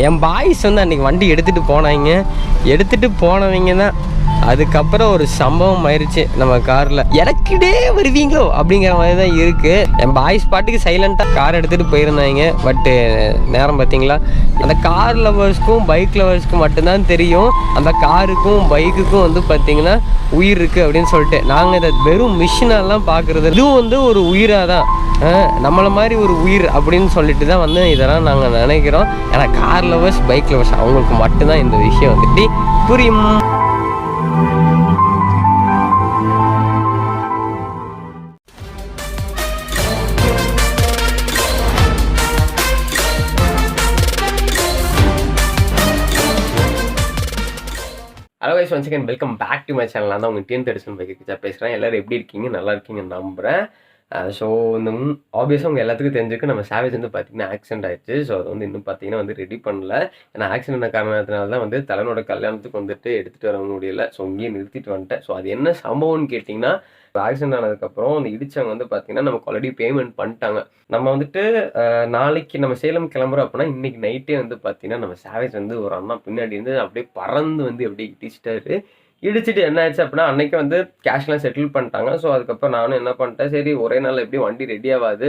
என் boys வந்து அன்றைக்கி வண்டி எடுத்துகிட்டு போனவங்க தான் அதுக்கப்புறம் ஒரு சம்பவம் ஆயிடுச்சு நம்ம காரில். எனக்கிட்டே வருவீங்களோ அப்படிங்கிற மாதிரி தான் இருக்குது. என் பாய்ஸ் பாட்டுக்கு சைலண்ட்டாக கார் எடுத்துகிட்டு போயிருந்தாங்க. பட்டு நேரம் பார்த்தீங்களா, அந்த கார் லவர்ஸ்க்கும் பைக் லவர்ஸ்க்கும் மட்டும்தான் தெரியும் அந்த காருக்கும் பைக்குக்கும் வந்து பார்த்திங்கன்னா உயிர் இருக்குது அப்படின்னு சொல்லிட்டு. நாங்கள் இதை வெறும் மிஷினெல்லாம் பார்க்குறது, இதுவும் வந்து ஒரு உயிராக தான், நம்மளை மாதிரி ஒரு உயிர் அப்படின்னு சொல்லிட்டு தான் வந்து இதெல்லாம் நாங்கள் நினைக்கிறோம். ஏன்னா கார் லவர்ஸ் பைக் லவர்ஸ் அவங்களுக்கு மட்டும்தான் இந்த விஷயம் வந்துட்டு புரியும். Hello guys, once again welcome back to my channel. நான் தான் உங்கள் டிஎன் தடிசன் பைக்கிச்சா பேசுகிறேன். எல்லோரும் எப்படி இருக்கீங்க? நல்லா இருக்கீங்கன்னு நம்புகிறேன். ஸோ இந்த ஆப்வியஸாக உங்கள் எல்லாத்துக்கும் தெரிஞ்சிருக்கு, நம்ம சாவேஜ் வந்து பார்த்திங்கன்னா ஆக்சிடென்ட் ஆகிடுச்சு. ஸோ அது வந்து இன்னும் பார்த்தீங்கன்னா வந்து ரெடி பண்ணல. ஏன்னா ஆக்சிடென்ட் காரணத்தினால தான் வந்து தலைவனோட கல்யாணத்துக்கு வந்துட்டு எடுத்துகிட்டு வர முடியல. ஸோ இங்கேயே நிறுத்திட்டு வந்துட்டேன். ஸோ அது என்ன சம்பவம்னு கேட்டிங்கன்னா, ஆக்சிடென்ட் ஆனதுக்கப்புறம் அந்த இடிச்சவங்க வந்து பார்த்திங்கன்னா நமக்கு ஆல்ரெடி பேமெண்ட் பண்ணிட்டாங்க. நம்ம வந்துட்டு நாளைக்கு நம்ம சேலம் கிளம்புறோம் அப்படின்னா இன்றைக்கி நைட்டே வந்து பார்த்திங்கன்னா நம்ம சாவேஜ் வந்து ஒரு அண்ணா பின்னாடி இருந்து அப்படியே பறந்து வந்து அப்படியே இடிச்சிட்டு என்ன ஆயிடுச்சு அப்படின்னா, அன்றைக்கி வந்து கேஷ்லாம் செட்டில் பண்ணிட்டாங்க. ஸோ அதுக்கப்புறம் நானும் என்ன பண்ணிட்டேன், சரி ஒரே நாள் எப்படியும் வண்டி ரெடி ஆகாது,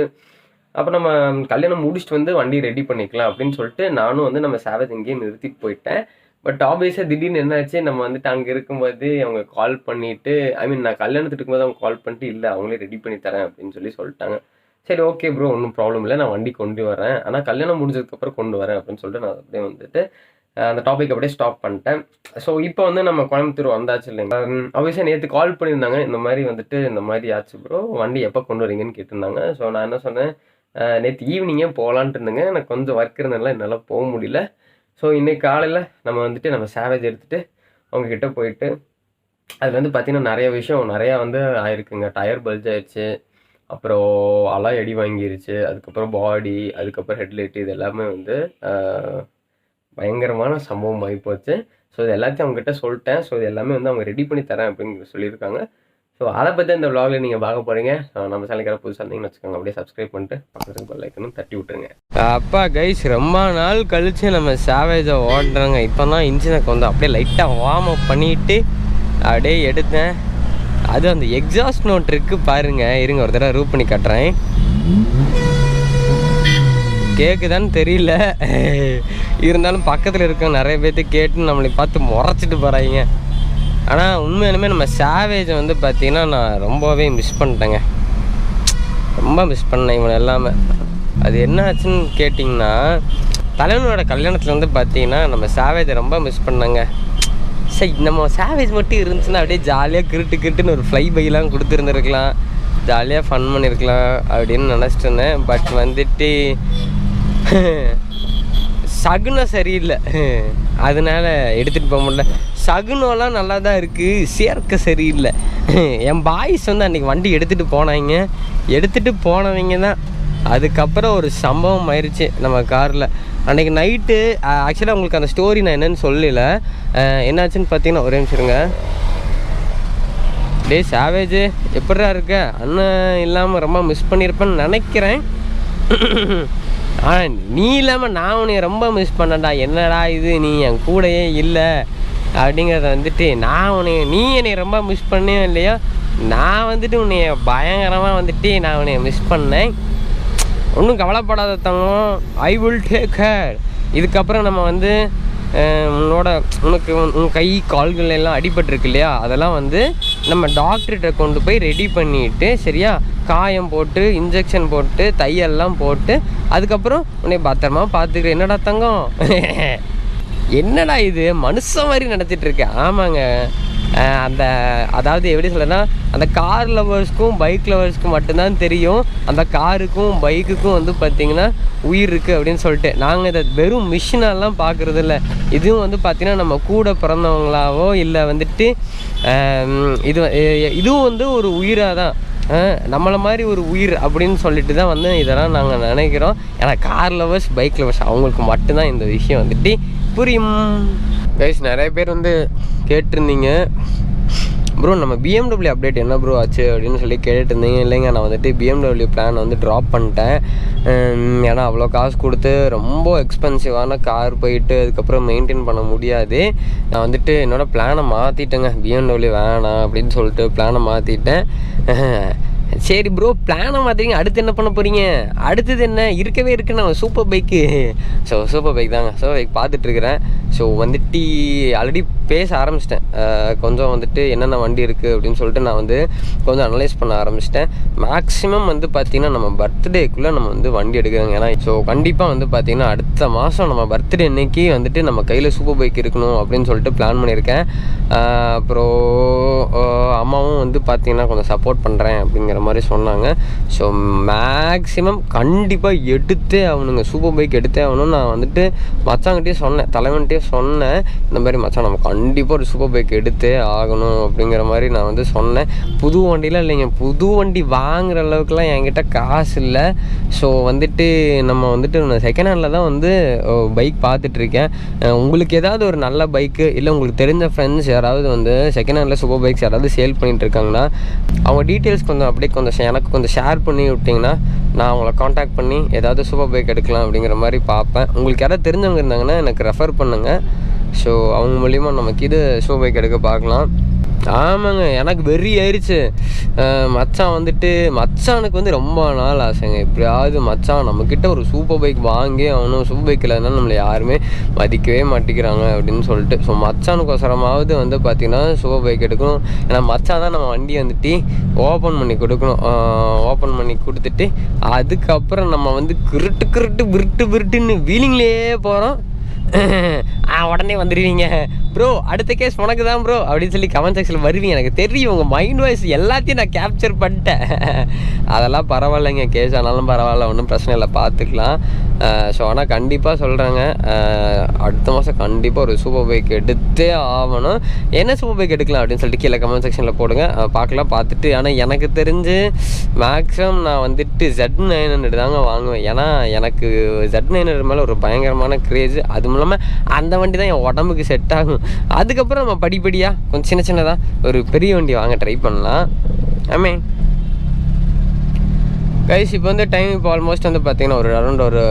அப்போ நம்ம கல்யாணம் முடிச்சுட்டு வந்து வண்டி ரெடி பண்ணிக்கலாம் அப்படின்னு சொல்லிட்டு நானும் வந்து நம்ம சாவேஜ் இங்கேயே நிறுத்திட்டு போயிட்டேன். பட் ஆப்வியஸாக திடீர்னு என்னாச்சு, நம்ம வந்துட்டு அங்கே இருக்கும்போது அவங்க கால் பண்ணிவிட்டு, நான் கல்யாணத்துக்கு இருக்கும்போது அவங்க கால் பண்ணிட்டு இல்லை அவங்களே ரெடி பண்ணி தரேன் அப்படின்னு சொல்லிட்டாங்க. சரி ஓகே ப்ரோ, ஒன்றும் ப்ராப்ளம் இல்லை, நான் வண்டி கொண்டு வரேன், ஆனால் கல்யாணம் முடிஞ்சதுக்கப்புறம் கொண்டு வரேன் அப்படின்னு சொல்லிட்டு நான் அப்படியே வந்துட்டு அந்த டாபிக் அப்படியே ஸ்டாப் பண்ணிட்டேன். ஸோ இப்போ வந்து நம்ம கோயம்புத்தூர் வந்தாச்சு இல்லைங்க. ஆப்வியஸாக நேற்று கால் பண்ணியிருந்தாங்க, இந்த மாதிரி ஆச்சு ப்ரோ, வண்டி எப்போ கொண்டு வரீங்கன்னு கேட்டிருந்தாங்க. ஸோ நான் என்ன சொன்னேன், நேற்று ஈவினிங்கே போகலான்ட்டு இருந்தேங்க, எனக்கு கொஞ்சம் ஒர்க் இருந்ததுனால என்னால் போக முடியல. ஸோ இன்றைக்கி காலையில் நம்ம சாவேஜ் எடுத்துகிட்டு அவங்கக்கிட்ட போயிட்டு, அதில் வந்து பார்த்திங்கன்னா நிறையா வந்து ஆயிருக்குங்க. டயர் பல்ஜ் ஆயிடுச்சு, அப்புறம் அலாய் அடி வாங்கிருச்சு, அதுக்கப்புறம் பாடி, அதுக்கப்புறம் ஹெட்லைட், இது எல்லாமே வந்து பயங்கரமான சம்பவம் ஆகிப்போச்சு. ஸோ இது எல்லாத்தையும் அவங்ககிட்ட சொல்லிட்டேன். ஸோ இது எல்லாமே வந்து அவங்க ரெடி பண்ணி தரேன் அப்படின்னு சொல்லியிருக்காங்க. ஸோ அதை பற்றி இந்த vlogல நீங்கள் பார்க்க போகிறீங்க. நம்ம சேனலுக்கு புதுசாக இருந்தீங்கன்னு வச்சுக்கோங்க, அப்படியே சப்ஸ்கிரைப் பண்ணிட்டு பக்கத்துக்கு பெல் ஐக்கனும் தட்டி விட்டுருங்க. அப்பா கைஸ், ரொம்ப நாள் கழிச்சு நம்ம சாவேஜை ஓட்டுறாங்க. இப்போ தான் இன்ஜினுக்கு வந்து அப்படியே லைட்டாக வார்ம் அப் பண்ணிட்டு அப்படியே எடுத்தேன். அது அந்த எக்ஸாஸ்ட் நோட் இருக்குது பாருங்கள், இருங்க ஒரு தடவை ரூப் பண்ணி காட்டுறேன். கேட்குதான்னு தெரியல, இருந்தாலும் பக்கத்தில் இருக்க நிறைய பேர்த்து கேட்டு நம்மளை பார்த்து முறைச்சிட்டு போகிறாங்க. ஆனால் உண்மையாலுமே நம்ம சாவேஜை வந்து பார்த்திங்கன்னா நான் ரொம்பவே மிஸ் பண்ணிட்டேங்க, ரொம்ப மிஸ் பண்ணேன் இவனை எல்லாமே. அது என்ன ஆச்சுன்னு கேட்டிங்கன்னா, தலைவனோட கல்யாணத்தில் வந்து பார்த்திங்கன்னா நம்ம சாவேஜை ரொம்ப மிஸ் பண்ணேங்க. சரி நம்ம சாவேஜ் மட்டும் இருந்துச்சுன்னா அப்படியே ஜாலியாக கிருட்டுன்னு ஒரு ஃப்ளை பைலாம் கொடுத்துருந்துருக்கலாம், ஜாலியாக ஃபன் பண்ணியிருக்கலாம் அப்படின்னு நினச்சிட்டு இருந்தேன். பட் வந்துட்டு சகுனம் சரியில்லை, அதனால் எடுத்துகிட்டு போக முடியல. சகுனம்லாம் நல்லா தான் இருக்குது, சேர்க்க சரியில்லை. என் பாய்ஸ் வந்து அன்றைக்கி வண்டி எடுத்துகிட்டு போனவங்க தான் அதுக்கப்புறம் ஒரு சம்பவம் ஆயிடுச்சு நம்ம காரில். அன்றைக்கி நைட்டு ஆக்சுவலாக உங்களுக்கு அந்த ஸ்டோரி நான் என்னென்னு சொல்லலை. என்னாச்சுன்னு பார்த்தீங்கன்னா, ஒரே நிமிஷம் இருங்க. டே சாவேஜ் எப்படா இருக்க? அண்ணன் இல்லாமல் ரொம்ப மிஸ் பண்ணியிருப்பேன்னு நினைக்கிறேன். ஆனால் நீ இல்லாமல் நான் உன்னை ரொம்ப மிஸ் பண்ணேன்டா. என்னடா இது, நீ என் கூடயே இல்லை அப்படிங்கிறத வந்துட்டு நீ என்னை ரொம்ப மிஸ் பண்ணே இல்லையா, நான் வந்துட்டு உன்னைய பயங்கரமாக வந்துட்டு நான் உன்னைய மிஸ் பண்ணேன். ஒன்றும் கவலைப்படாத தங்கம், ஐ வில் டேக் கேர். இதுக்கப்புறம் நம்ம வந்து உன் கை கால்கள் எல்லாம் அடிபட்டிருக்கு இல்லையா, அதெல்லாம் வந்து நம்ம டாக்டர்கிட்ட கொண்டு போய் ரெடி பண்ணிவிட்டு, சரியா, காயம் போட்டு இன்ஜெக்ஷன் போட்டு தையெல்லாம் போட்டு அதுக்கப்புறம் உன்னை பத்திரமா பார்த்துக்கிறேன். என்னடா தங்கம், என்னடா இது மனுஷன் மாதிரி நடத்திட்டு இருக்கேன். ஆமாங்க, அதாவது எப்படி சொல்கிறேன்னா, அந்த கார் லவர்ஸ்க்கும் பைக் லவர்ஸ்க்கும் மட்டும்தான் தெரியும் அந்த காருக்கும் பைக்குக்கும் வந்து பார்த்திங்கன்னா உயிர் இருக்குது அப்படின்னு சொல்லிட்டு. நாங்கள் இதை வெறும் மிஷினெல்லாம் பார்க்குறது இல்லை, இதுவும் வந்து பார்த்திங்கன்னா நம்ம கூட பிறந்தவங்களாவோ இல்லை வந்துட்டு இதுவும் வந்து ஒரு உயிராக தான், நம்மளை மாதிரி ஒரு உயிர் அப்படின்னு சொல்லிட்டு தான் வந்து இதெல்லாம் நாங்கள் நினைக்கிறோம். ஏன்னா கார் லவர்ஸ் பைக் லவர்ஸ் அவங்களுக்கு மட்டும்தான் இந்த விஷயம் வந்துட்டு புரியும். கைஸ், நிறைய பேர் வந்து கேட்டிருந்தீங்க ப்ரோ நம்ம BMW அப்டேட் என்ன ப்ரோ ஆச்சு அப்படின்னு சொல்லி கேட்டுருந்தீங்க. இல்லைங்க, நான் வந்துட்டு BMW பிளான் வந்து ட்ராப் பண்ணிட்டேன். ஏன்னா அவ்வளோ காசு கொடுத்து ரொம்ப எக்ஸ்பென்சிவான கார் போயிட்டு அதுக்கப்புறம் மெயின்டைன் பண்ண முடியாது. நான் வந்துட்டு என்னோடய பிளானை மாற்றிட்டேங்க. BMW வேணாம் அப்படின்னு சொல்லிட்டு பிளானை மாற்றிட்டேன். சரி ப்ரோ, பிளானை மாற்றிங்க, அடுத்து என்ன பண்ண போகிறீங்க? அடுத்தது என்ன இருக்கவே இருக்குன்னு நம்ம super bike. So super bike தாங்க, சூப்பர் பைக் பார்த்துட்ருக்குறேன். ஸோ வந்துட்டு ஆல்ரெடி பேச ஆரம்பிச்சிட்டேன். கொஞ்சம் வந்துட்டு என்னென்ன வண்டி இருக்குது அப்படின்னு சொல்லிட்டு நான் வந்து கொஞ்சம் அனலைஸ் பண்ண ஆரம்பிச்சிட்டேன். மேக்ஸிமம் வந்து பார்த்திங்கன்னா நம்ம பர்த்டேக்குள்ளே நம்ம வந்து வண்டி எடுக்கிறாங்க. ஏன்னா ஸோ கண்டிப்பாக வந்து பார்த்திங்கன்னா அடுத்த மாதம் நம்ம பர்த்டே அன்னைக்கு வந்துட்டு நம்ம கையில் சூப்பர் பைக் இருக்கணும் அப்படின்னு சொல்லிட்டு பிளான் பண்ணியிருக்கேன். அப்புறம் அம்மாவும் வந்து பார்த்திங்கன்னா கொஞ்சம் சப்போர்ட் பண்ணுறேன் அப்படிங்கிற மாதிரி சொன்னாங்க. ஸோ மேக்ஸிமம் கண்டிப்பாக எடுத்தே ஆகணுங்க, சூப்பர் பைக் எடுத்தே ஆகணும்னு நான் வந்துட்டு மச்சாங்கிட்டே சொன்னேன், தலைவன்கிட்டே சொன்னேன். இந்த மாதிரி மச்சான் நம்ம கண்டிப்பாக ஒரு சூப்பர் பைக் எடுத்தே ஆகணும் அப்படிங்கிற மாதிரி நான் வந்து சொன்னேன். புது வண்டிலாம் இல்லைங்க, புது வண்டி வாங்குகிற அளவுக்குலாம் என்கிட்ட காசு இல்லை. ஸோ வந்துட்டு நம்ம வந்துட்டு நான் செகண்ட் ஹேண்டில் தான் வந்து பைக் பார்த்துட்ருக்கேன். உங்களுக்கு ஏதாவது ஒரு நல்ல பைக்கு இல்லை உங்களுக்கு தெரிஞ்ச ஃப்ரெண்ட்ஸ் யாராவது வந்து செகண்ட் ஹேண்டில் சூப்பர் பைக்ஸ் யாராவது சேல் பண்ணிகிட்டு இருக்காங்கன்னா அவங்க டீட்டெயில்ஸ் கொஞ்சம் அப்படியே கொஞ்சம் எனக்கு கொஞ்சம் ஷேர் பண்ணி விட்டிங்கன்னா நான் அவங்கள காண்டாக்ட் பண்ணி ஏதாவது சூப்பர் பைக் எடுக்கலாம் அப்படிங்கிற மாதிரி பார்ப்பேன். உங்களுக்கு யாராவது தெரிஞ்சவங்க இருந்தாங்கன்னா எனக்கு ரெஃபர் பண்ணுங்கள். ஸோ அவங்க மூலிமா நமக்கு இது சூப்பர் பைக் எடுக்க பார்க்கலாம். ஆமாங்க, எனக்கு வெறி ஆயிடுச்சு. மச்சானுக்கு வந்து ரொம்ப நாள் ஆசைங்க, எப்படியாவது மச்சான் நம்மக்கிட்ட ஒரு சூப்பர் பைக் வாங்கி அவனும் சூப்பர் பைக் இல்லைன்னா நம்மளை யாருமே மதிக்கவே மாட்டேங்கிறாங்க அப்படின்னு சொல்லிட்டு. ஸோ மச்சானுக்கோசரமாவது வந்து பார்த்திங்கன்னா சூப்பர் பைக் எடுக்கணும். ஏன்னா மச்சான் தான் நம்ம வண்டி வந்துட்டு ஓப்பன் பண்ணி கொடுக்கணும். ஓப்பன் பண்ணி கொடுத்துட்டு அதுக்கப்புறம் நம்ம வந்து விருட்டுன்னு வீலிங்லேயே போகிறோம். உடனே வந்துடுவீங்க ப்ரோ, அடுத்த கேஸ் உனக்கு தான் ப்ரோ அப்படின்னு சொல்லி கமெண்ட் செக்ஷனில் வருவீங்க. எனக்கு தெரியும், உங்கள் மைண்ட் வாய்ஸ் எல்லாத்தையும் நான் கேப்சர் பண்ணிட்டேன். அதெல்லாம் பரவாயில்லைங்க, கேஸ் ஆனாலும் பரவாயில்ல, ஒன்றும் பிரச்சனை இல்லை, பார்த்துக்கலாம். ஸோ ஆனால் கண்டிப்பாக சொல்கிறேங்க, அடுத்த மாதம் கண்டிப்பாக ஒரு சூப்பர் பைக் எடுத்தே ஆகணும். என்ன சூப்பர் பைக் எடுக்கலாம் அப்படின்னு சொல்லிட்டு கீழே கமெண்ட் செக்ஷனில் போடுங்க, பார்க்கலாம். பார்த்துட்டு ஆனால் எனக்கு தெரிஞ்சு மேக்ஸிமம் நான் வந்துட்டு Z900 தாங்க வாங்குவேன். ஏன்னா எனக்கு Z900 மேலே ஒரு பயங்கரமான க்ரேஸு. அதுவும் இல்லாமல் அந்த வண்டி தான் என் உடம்புக்கு செட் ஆகும். அதுக்கப்புறம் நம்ம படிப்படியாக கொஞ்சம் சின்னதாக ஒரு பெரிய வண்டி வாங்க ட்ரை பண்ணலாம். ஆமே கைஸ், இப்போ வந்து டைம் இப்போ ஆல்மோஸ்ட் வந்து பார்த்திங்கன்னா ஒரு அரௌண்ட் ஒரு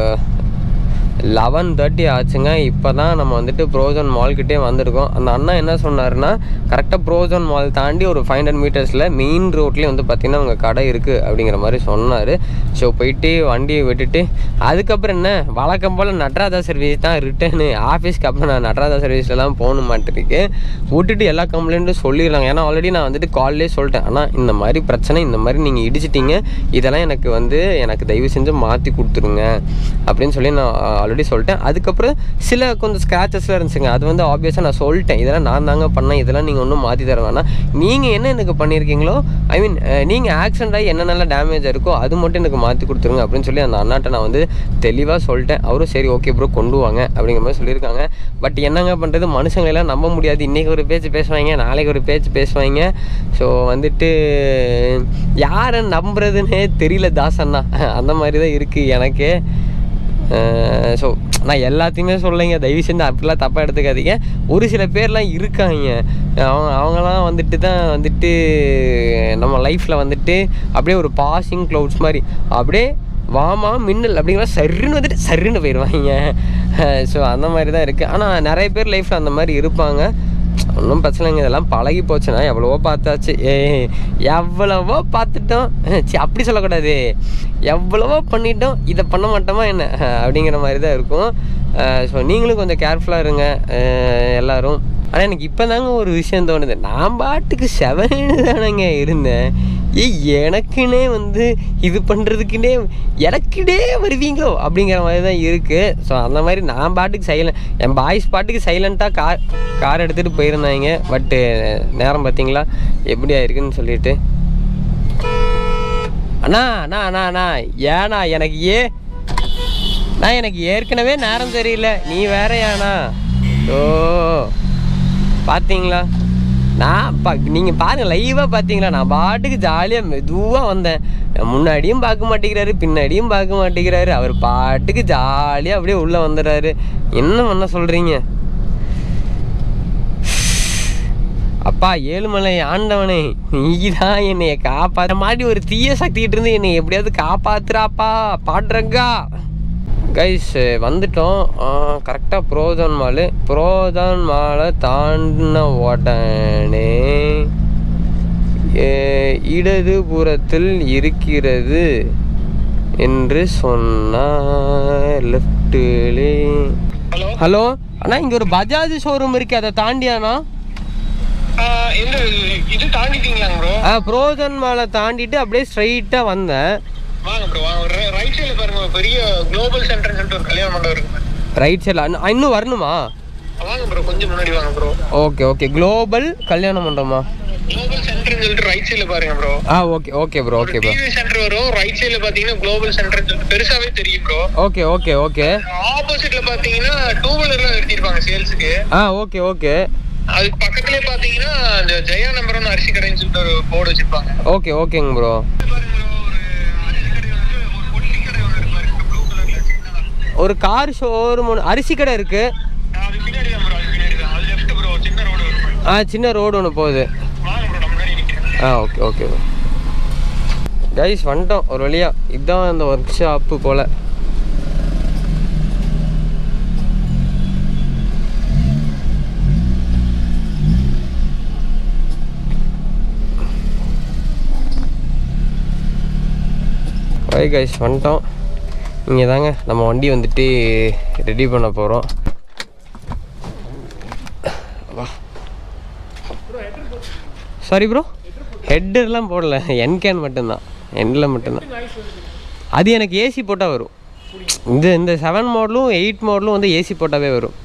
11:30 ஆச்சுங்க. இப்போ தான் நம்ம வந்துட்டு ப்ரோசன் மால்கிட்டே வந்திருக்கோம். அந்த அண்ணா என்ன சொன்னார்னா, கரெக்டாக ப்ரோசன் மால் தாண்டி ஒரு 500 மீட்டர்ஸில் மெயின் ரோட்லேயே வந்து பார்த்திங்கன்னா உங்கள் கடை இருக்குது அப்படிங்கிற மாதிரி சொன்னார். ஸோ போயிட்டு வண்டியை விட்டுட்டு அதுக்கப்புறம் என்ன வழக்கம் போல் நடராஜா சர்வீஸ் தான் ரிட்டர்னு. ஆஃபீஸ்க்கு அப்புறம் நான் நடராஜா சர்வீஸ்லாம் போகணும் மாட்டிருக்கு, விட்டுட்டு எல்லா கம்ப்ளைண்ட்டும் சொல்லிடலாங்க. ஏன்னா ஆல்ரெடி நான் வந்துட்டு கால்லேயே சொல்லிட்டேன், ஆனால் இந்த மாதிரி பிரச்சனை, இந்த மாதிரி நீங்கள் இடிச்சிட்டிங்க, இதெல்லாம் எனக்கு தயவு செஞ்சு மாற்றி கொடுத்துருங்க அப்படின்னு சொல்லி நான் ஆல்ரெடி சொல்லிட்டேன். அதுக்கப்புறம் சில கொஞ்சம் ஸ்க்ராச்சஸ்லாம் இருந்துச்சுங்க, அது வந்து ஆப்வியஸாக நான் சொல்லிட்டேன், இதெல்லாம் நான் தாங்க பண்ணேன், இதெல்லாம் நீங்கள் ஒன்றும் மாற்றி தர வேணாம், நீங்கள் என்ன எனக்கு பண்ணியிருக்கீங்களோ ஐ மீன் நீங்கள் ஆக்சிடென்ட் ஆகி என்னென்னலாம் டேமேஜ் இருக்கோ அது மட்டும் எனக்கு மாற்றி கொடுத்துருங்க அப்படின்னு சொல்லி அந்த அண்ணாட்ட நான் வந்து தெளிவாக சொல்லிட்டேன். அவரும் சரி ஓகே ப்ரோ கொண்டு வாங்க அப்படிங்கிற மாதிரி சொல்லியிருக்காங்க. பட் என்னங்க பண்ணுறது, மனுஷங்களெல்லாம் நம்ப முடியாது. இன்றைக்கி ஒரு பேச்சு பேசுவாங்க, நாளைக்கு ஒரு பேச்சு பேசுவாங்க. ஸோ வந்துட்டு யாரை நம்புறதுன்னே தெரியல தாசண்ணா, அந்த மாதிரி தான் இருக்குது எனக்கு. ஸோ நான் எல்லாத்தையுமே சொல்லைங்க, தயவு செஞ்சு அப்படிலாம் தப்பாக எடுத்துக்காதீங்க. ஒரு சில பேர்லாம் இருக்காங்க, அவங்களாம் வந்துட்டு நம்ம லைஃப்பில் வந்துட்டு அப்படியே ஒரு பாசிங் க்ளவுட்ஸ் மாதிரி அப்படியே வாமா மின்னல் அப்படிங்கிற சருன்னு போயிடுவாங்க. ஸோ அந்த மாதிரி தான் இருக்குது. ஆனால் நிறைய பேர் லைஃப்பில் அந்த மாதிரி இருப்பாங்க. ஒன்றும் பிரச்சனை இல்லைங்க, இதெல்லாம் பழகி போச்சுன்னா எவ்வளவோ பார்த்தாச்சு, எவ்வளவோ பார்த்துட்டோம். அப்படி சொல்லக்கூடாது, எவ்வளவோ பண்ணிட்டோம், இதை பண்ண மாட்டோமா என்ன அப்படிங்கிற மாதிரி தான் இருக்கும். ஸோ நீங்களும் கொஞ்சம் கேர்ஃபுல்லாக இருங்க எல்லோரும். ஆனால் எனக்கு இப்போ தாங்க ஒரு விஷயம் தோணுது, நான் பாட்டுக்கு 7 தானேங்க இருந்தேன், எனக்குன்னே வந்து இது பண்ணுறதுக்குன்னே எனக்குன்னே வருவீங்களோ அப்படிங்கிற மாதிரி தான் இருக்குது. ஸோ அந்த மாதிரி நான் பாட்டுக்கு என் பாய்ஸ் பாட்டுக்கு சைலண்ட்டாக கார் எடுத்துகிட்டு போயிருந்தாங்க. பட்டு நேரம் பார்த்தீங்களா எப்படி ஆயிருக்குன்னு சொல்லிட்டு. அண்ணா ஏண்ணா எனக்கு ஏற்கனவே நேரம் தெரியல, நீ வேற ஏண்ணா? ஓ பார்த்தீங்களா, நீங்கள் பாருங்கள் லைவாக பார்த்தீங்களா, நான் பாட்டுக்கு ஜாலியாக மெதுவாக வந்தேன். முன்னாடியும் பார்க்க மாட்டேங்கிறாரு, பின்னாடியும் பார்க்க மாட்டேங்கிறாரு, அவர் பாட்டுக்கு ஜாலியாக அப்படியே உள்ளே வந்துடுறாரு. என்ன பண்ண சொல்கிறீங்க? அப்பா ஏழுமலை ஆண்டவனே, நீதான் என்னைய காப்பாற்ற மாதிரி ஒரு தீய சக்திகிட்டு இருந்து என்னை எப்படியாவது காப்பாத்துறாப்பா பாடுறங்கா. கைஸ் வந்துட்டோம். கரெக்டாக புரோதான் மாலை தாண்டின உடனே இடது புறத்தில் இருக்கிறது என்று சொன்னார். லெஃப்ட்லே. ஹலோ அண்ணா, இங்கே ஒரு பஜாஜ் ஷோரூம் இருக்கு, அதை தாண்டியாண்ணா? இது தாண்டிட்டீங்களா ப்ரோ? புரோஜன் மாலை தாண்டிட்டு அப்படியே ஸ்ட்ரைட்டா வந்தேன். வாங்க ப்ரோ, வாங்க. ரைட் சைடுல பாருங்க, பெரிய குளோபல் சென்டர்னு சொல்லிட்டு ஒரு கல்யாண மண்டபம் இருக்கு. ரைட் சைடுல இன்னும் வரணுமா? வாங்க ப்ரோ, கொஞ்சம் முன்னாடி வாங்க ப்ரோ. Okay okay. குளோபல் கல்யாண மண்டபமா? குளோபல் சென்டர்னு சொல்லிட்டு ரைட் சைடுல பாருங்க bro. Okay okay bro. Okay bro. TV centre வரும். ரைட் சைடுல பாத்தீங்கன்னா குளோபல் சென்டர்னு சொல்லிட்டு பெருசாவே தெரியும் ப்ரோ. Okay okay okay. ஆப்போசிட்ல பாத்தீங்கன்னா டூ வீலர்லாம் நிறுத்திருப்பாங்க சேல்ஸ்க்கு. Okay okay. அதுக்கு பக்கத்துலயே பாத்தீங்கன்னா அந்த ஜெயா நம்பர் 1 அரிசி கடைன்னு சொல்லிட்டு ஒரு போர்டு வச்சிருப்பாங்க. ஓகே ஓகேங்க ப்ரோ. ஒரு கார் ஷோரூம் அரிசி கடை இருக்கு. சின்ன ரோடு ஒன்று போகுது. ஓகே ஓகே கைஸ், வந்துட்டோம் ஒரு வழியா. இதுதான் அந்த ஒர்க் ஷாப்பு போல. கைஸ் வந்துட்டோம். இங்கே தாங்க நம்ம வண்டி வந்துட்டு ரெடி பண்ண போகிறோம். வா. சாரி ப்ரோ, ஹெட்டர்லாம் போடல, என்கேன் மட்டும்தான். எண்டில் மட்டும்தான். அது எனக்கு ஏசி போட்டால் வரும். இந்த 7 மாடலும் 8 மாடலும் வந்து ஏசி போட்டாவே வரும்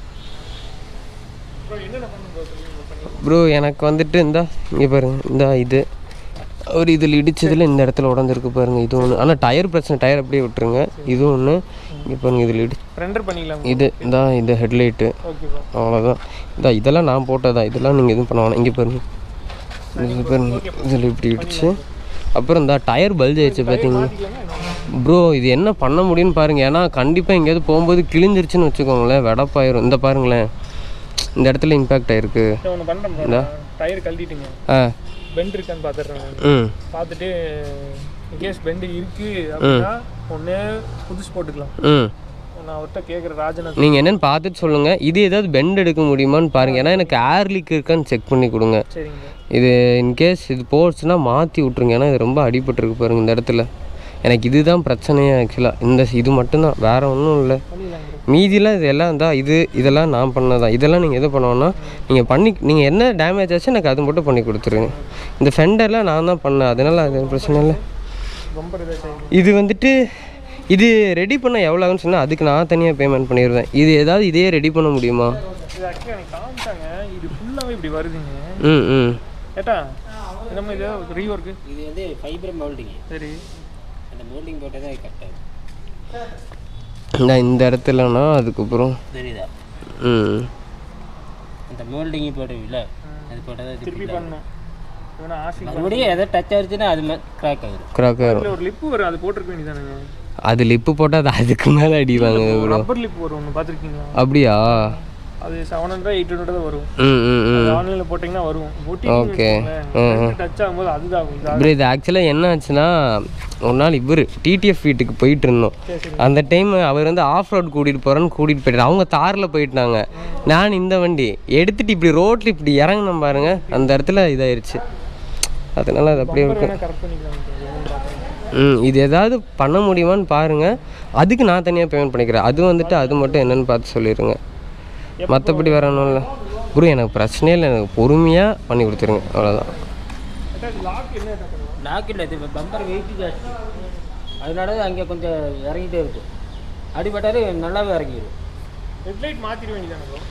ப்ரோ. எனக்கு வந்துட்டு இங்கே பாருங்கள், இது ஒரு இதில் இடிச்சதில் இந்த இடத்துல உடஞ்சிருக்கு பாருங்கள். இது ஒன்று. ஆனால் டயர் பிரச்சனை, டயர் அப்படியே விட்டுருங்க. இது ஒன்று. இங்கே பாருங்கள், இதில் ரெண்டர் பண்ணிக்கலாம். இது ஹெட்லைட்டு. அவ்வளோதான். இதெல்லாம் நான் போட்டதா, இதெல்லாம் நீங்கள் எதுவும் பண்ண வேணாம். இங்கே பாருங்கள், இது பாருங்கள், இதில் இப்படி இடிச்சு. அப்புறம் டயர் பல்ஜ் ஆயிடுச்சு பார்த்தீங்கன்னா ப்ரோ. இது என்ன பண்ண முடியும்னு பாருங்கள். ஏன்னா கண்டிப்பாக எங்கேயாவது போகும்போது கிழிஞ்சிருச்சுன்னு வச்சுக்கோங்களேன், வெடப்பாயிரும். இந்த பாருங்களேன், இந்த இடத்துல இம்பேக்ட் ஆயிருக்கு. டயர் கழட்டிட்டுங்க. பெண்ட் இருக்கான்னு பார்த்துட்றேன். பார்த்துட்டு இன்கேஸ் பெண்டு இருக்கு அப்படின்னா ஒன்று புதுசு போட்டுக்கலாம். நான் அவர்கிட்ட கேட்குறேன், ராஜனா நீங்கள் என்னென்னு பார்த்துட்டு சொல்லுங்கள். இது ஏதாவது பெண்ட் எடுக்க முடியுமான்னு பாருங்கள். ஏன்னா எனக்கு ஏர் லீக் இருக்கான்னு செக் பண்ணி கொடுங்க. சரிங்க. இது இன்கேஸ் இது போச்சுன்னா மாற்றி விட்ருங்க. ஏன்னா இது ரொம்ப அடிபட்டுருக்கு பாருங்கள் இந்த இடத்துல. எனக்கு இதுதான் பிரச்சனையே ஆக்சுவலாக. இது மட்டும்தான், வேறு ஒன்றும் இல்லை. மீதிலாம் இது எல்லாம் இதெல்லாம் நான் பண்ணதான். இதெல்லாம் நீங்கள் எது பண்ணுவோன்னா நீங்கள் என்ன டேமேஜ் ஆச்சு எனக்கு அது மட்டும் பண்ணி கொடுத்துருங்க. இந்த ஃபெண்டர்லாம் நான் தான் பண்ணேன், அதனால் அது பிரச்சனை இல்லை. இது வந்துட்டு இது ரெடி பண்ண எவ்வளோ ஆகுன்னு சொன்னால் அதுக்கு நான் தனியாக பேமெண்ட் பண்ணிடுவேன். இது ஏதாவது இதே ரெடி பண்ண முடியுமா? இது ஃபுல்லாகவே இப்படி வருதுங்க. ஏட்டா நம்ம இது ரீவொர்க்கு. இது வந்து ஃபைபர் மோல்டிங். சரி, அந்த மோல்டிங் போட்டே தான் கரெக்டாக. இந்த இடத்துலனா அதுக்கப்புறம் தெரியுதா? அந்த மோல்டிங் போடுவீங்களா, அது போட்டால் தான் திருப்பி பண்ணணும். மறுபடியும் எதாவது டச் ஆகிடுச்சுன்னா அது கிராக் ஆகிடும். ஒரு லிப்பு வரும், அது போட்டிருக்க வேண்டியதானுங்க. அது லிப்பு போட்டால் அது அதுக்கு மேலே அடிவாங்க. ரப்பர் லிப் வரும், ஒன்று பார்த்துருக்கீங்களா? அப்படியா? அது 700 800 தான் வரும். ஆன்லைனில் போட்டிங்கன்னா வரும். ஓகே. டச் ஆகும்போது அதுதான். இப்படி இது ஆக்சுவலாக என்ன ஆச்சுன்னா, ஒரு நாள் டிடிஎஃப் வீட்டுக்கு போயிட்டு இருந்தோம். அந்த டைம் அவர் ஆஃப் ரோட் கூட்டிகிட்டு போயிட்டார். அவங்க தாரில் போயிட்டாங்க. நான் இந்த வண்டி எடுத்துகிட்டு இப்படி ரோட்டில் இப்படி இறங்கினேன் பாருங்க, அந்த இடத்துல இதாயிருச்சு. அதனால அது அப்படியே இருக்கு. இது ஏதாவது பண்ண முடியுமான்னு பாருங்கள். அதுக்கு நான் தனியாக பேமெண்ட் பண்ணிக்கிறேன். அது மட்டும் என்னென்னு பார்த்து சொல்லிடுங்க. மற்றபடி வேற ஒன்றும் இல்லை ப்ரோ. எனக்கு பிரச்சனையே இல்லை, எனக்கு பொறுமையாக பண்ணி கொடுத்துருங்க, அவ்வளோதான். லாக் இல்லை, இது பம்பர் வெயிட் ஜாஸ்தி, அதனால அங்கே கொஞ்சம் இறங்கிட்டே இருக்கும். அடிபட்டாலே நல்லாவே இறங்கிடும். ஹெட்லைட் மாற்றிட வேண்டியதானே ப்ரோ?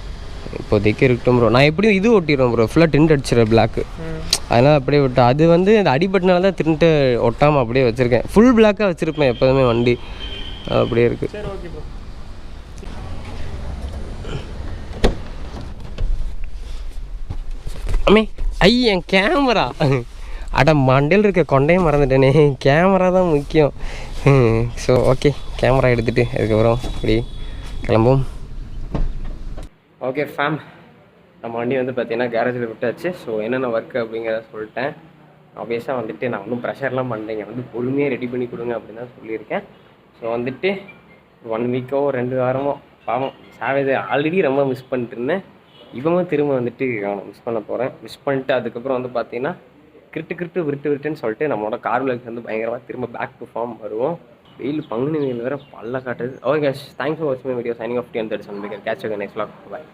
இப்போதைக்கு இருக்கட்டும் ப்ரோ. நான் எப்படியும் இது ஓட்டிடுவேன் ப்ரோ, ஃபுல்லாக டிண்ட் அடிச்சிடுறேன் பிளாக்கு. அதனால் அப்படியே விட்டு அது இந்த அடிபட்டினால தான் தின்ட்டு ஒட்டாமல் அப்படியே வச்சுருக்கேன். ஃபுல் பிளாக்காக வச்சுருப்பேன் எப்போதுமே வண்டி, அப்படியே இருக்குது. சரி, ஓகே ப்ரோ. என் கேமரா அட மண்டையில் இருக்க கொண்டையும் மறந்துட்டேனே. கேமரா தான் முக்கியம். ஸோ ஓகே, கேமரா எடுத்துகிட்டு அதுக்கப்புறம் இப்படி கிளம்பும். ஓகே ஃபேம், நம்ம வண்டி வந்து பார்த்தீங்கன்னா கேரேஜில் விட்டாச்சு. ஸோ என்னென்ன ஒர்க்கு அப்படிங்கிறத சொல்லிட்டேன். ஆப்வியஸாக வந்துட்டு நான் ஒன்றும் ப்ரெஷர்லாம் பண்ணுறேங்க, வந்து பொறுமையாக ரெடி பண்ணி கொடுங்க அப்படின்னு தான் சொல்லியிருக்கேன். ஸோ வந்துட்டு 1 வீக்கோ 2 வாரமோ பாவம் சாவேஜ் ஆல்ரெடி ரொம்ப மிஸ் பண்ணிட்டு இருந்தேன். இவனும் திரும்ப வந்துட்டு அவனை மிஸ் பண்ண போகிறேன். மிஸ் பண்ணிட்டு அதுக்கப்புறம் வந்து பார்த்தீங்கன்னா கிரிட்டு விருட்டுன்னு சொல்லிட்டு நம்மளோட கார்புலேட் வந்து பயங்கரமாக திரும்ப பேக் டு ஃபார்ம் வருவோம். வெயில் பங்குனி வெயில் வேறு பல்ல காட்டுது. ஓகே, தேங்க்ஸ் ஃபார் வாட்சிங் my video. Signing off 10 catch you next vlog. Bye.